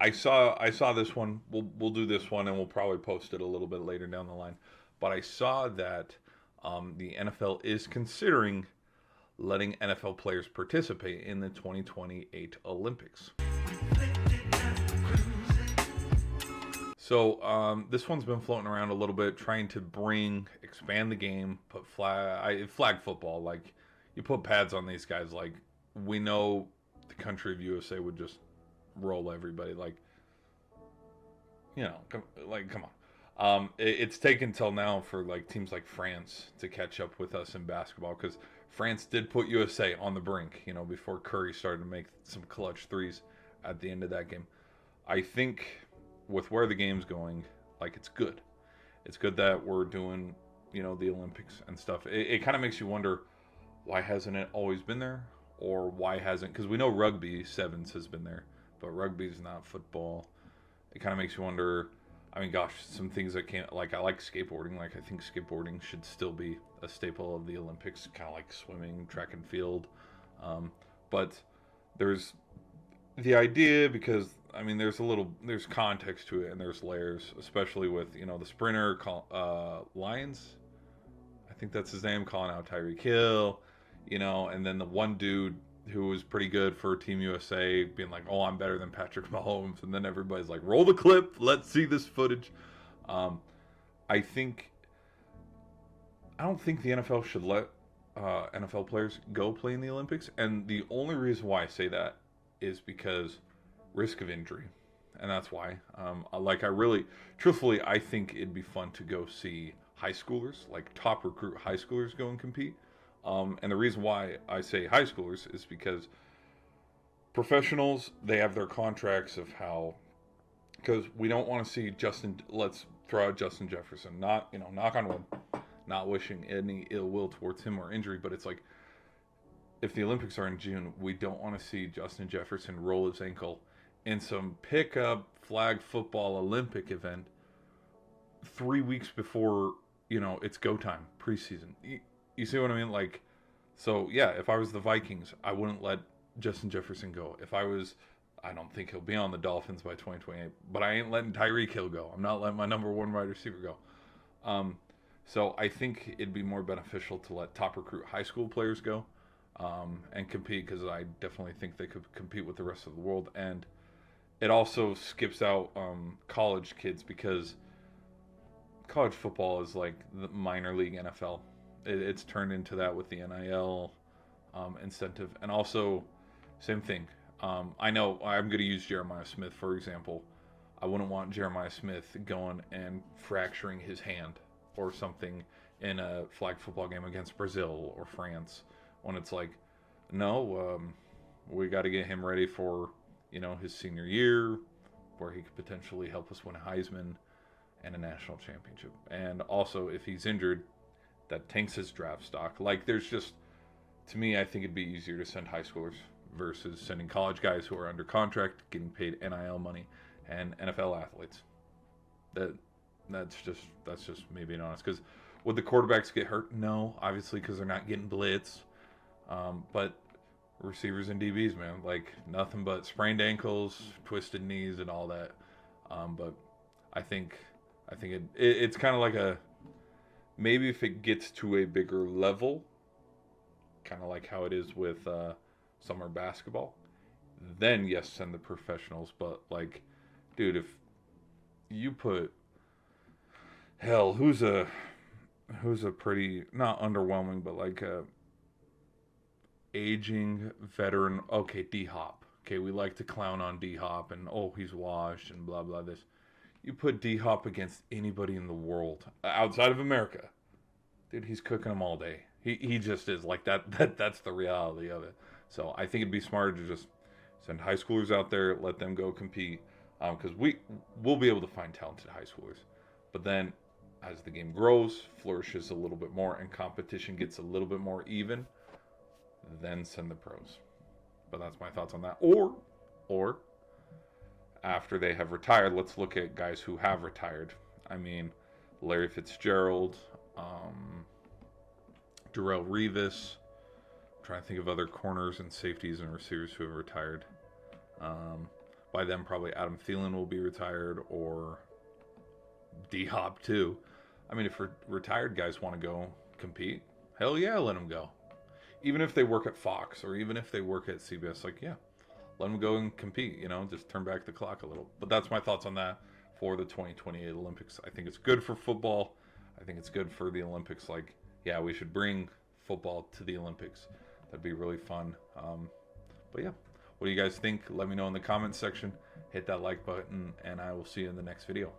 I saw this one. We'll do this one, and we'll probably post it a little bit later down the line. But I saw that the NFL is considering letting NFL players participate in the 2028 Olympics. So this one's been floating around a little bit, trying to expand the game, put flag football. Like you put pads on these guys, like we know the country of USA would just roll everybody. Like come on. It's taken till now for like teams like France to catch up with us in basketball because France did put USA on the brink. Before Curry started to make some clutch threes at the end of that game. I think with where the game's going, like it's good. It's good that we're doing, the Olympics and stuff. It kind of makes you wonder why hasn't it always been there, or why hasn't? Because we know rugby sevens has been there, but rugby is not football. It kind of makes you wonder. I mean, gosh, some things that can't like I like skateboarding. Like I think skateboarding should still be a staple of the Olympics, kind of like swimming, track and field. But there's the idea because I mean there's context to it and there's layers, especially with the sprinter Lyons. I think that's his name, calling out Tyreek Hill, and then the one dude who was pretty good for Team USA being like, "Oh, I'm better than Patrick Mahomes," and then everybody's like, "Roll the clip, let's see this footage." Um, I think I don't think the NFL should let NFL players go play in the Olympics, and the only reason why I say that is because risk of injury, and that's why. Like I really, truthfully, I think it'd be fun to go see high schoolers, like top recruit high schoolers, go and compete. And the reason why I say high schoolers is because professionals they have their contracts of how because we don't want to see Justin. Let's throw out Justin Jefferson. Not knock on wood. Not wishing any ill will towards him or injury, but it's like if the Olympics are in June, we don't want to see Justin Jefferson roll his ankle in some pickup flag football Olympic event 3 weeks before it's go time preseason. You see what I mean? Like, so yeah, if I was the Vikings, I wouldn't let Justin Jefferson go. If I was, I don't think he'll be on the Dolphins by 2028, but I ain't letting Tyreek Hill go. I'm not letting my number one wide receiver go. So I think it'd be more beneficial to let top recruit high school players go and compete because I definitely think they could compete with the rest of the world. And it also skips out college kids because college football is like the minor league NFL. It's turned into that with the NIL incentive. And also, same thing. I know I'm going to use Jeremiah Smith, for example. I wouldn't want Jeremiah Smith going and fracturing his hand or something in a flag football game against Brazil or France when it's like, no, we got to get him ready for, his senior year where he could potentially help us win a Heisman and a national championship. And also, if he's injured, that tanks his draft stock. Like, there's just, to me, I think it'd be easier to send high schoolers versus sending college guys who are under contract, getting paid NIL money, and NFL athletes. That that's just me being honest. Because would the quarterbacks get hurt? No, obviously, because they're not getting blitz. But receivers and DBs, man, like nothing but sprained ankles, twisted knees, and all that. But I think it's kind of like a maybe if it gets to a bigger level, kind of like how it is with summer basketball, then yes, send the professionals. But like, dude, if you put hell, who's a pretty not underwhelming, but like a aging veteran. Okay, D Hop. Okay, we like to clown on D Hop and oh he's washed and blah blah this. You put D Hop against anybody in the world outside of America, dude, he's cooking them all day. He just is like that. That's the reality of it. So I think it'd be smarter to just send high schoolers out there, let them go compete, because we'll be able to find talented high schoolers. But then as the game grows, flourishes a little bit more, and competition gets a little bit more even, then send the pros. But that's my thoughts on that. Or after they have retired, let's look at guys who have retired. I mean, Larry Fitzgerald, Darrelle Revis. I'm trying to think of other corners and safeties and receivers who have retired. by then probably Adam Thielen will be retired, or D-Hop too. I mean, if retired guys want to go compete, hell yeah, let them go. Even if they work at Fox or even if they work at CBS, like, yeah, let them go and compete, you know, just turn back the clock a little. But that's my thoughts on that for the 2028 Olympics. I think it's good for football. I think it's good for the Olympics. Like, yeah, we should bring football to the Olympics. That'd be really fun. But yeah, what do you guys think? Let me know in the comments section. Hit that like button, and I will see you in the next video.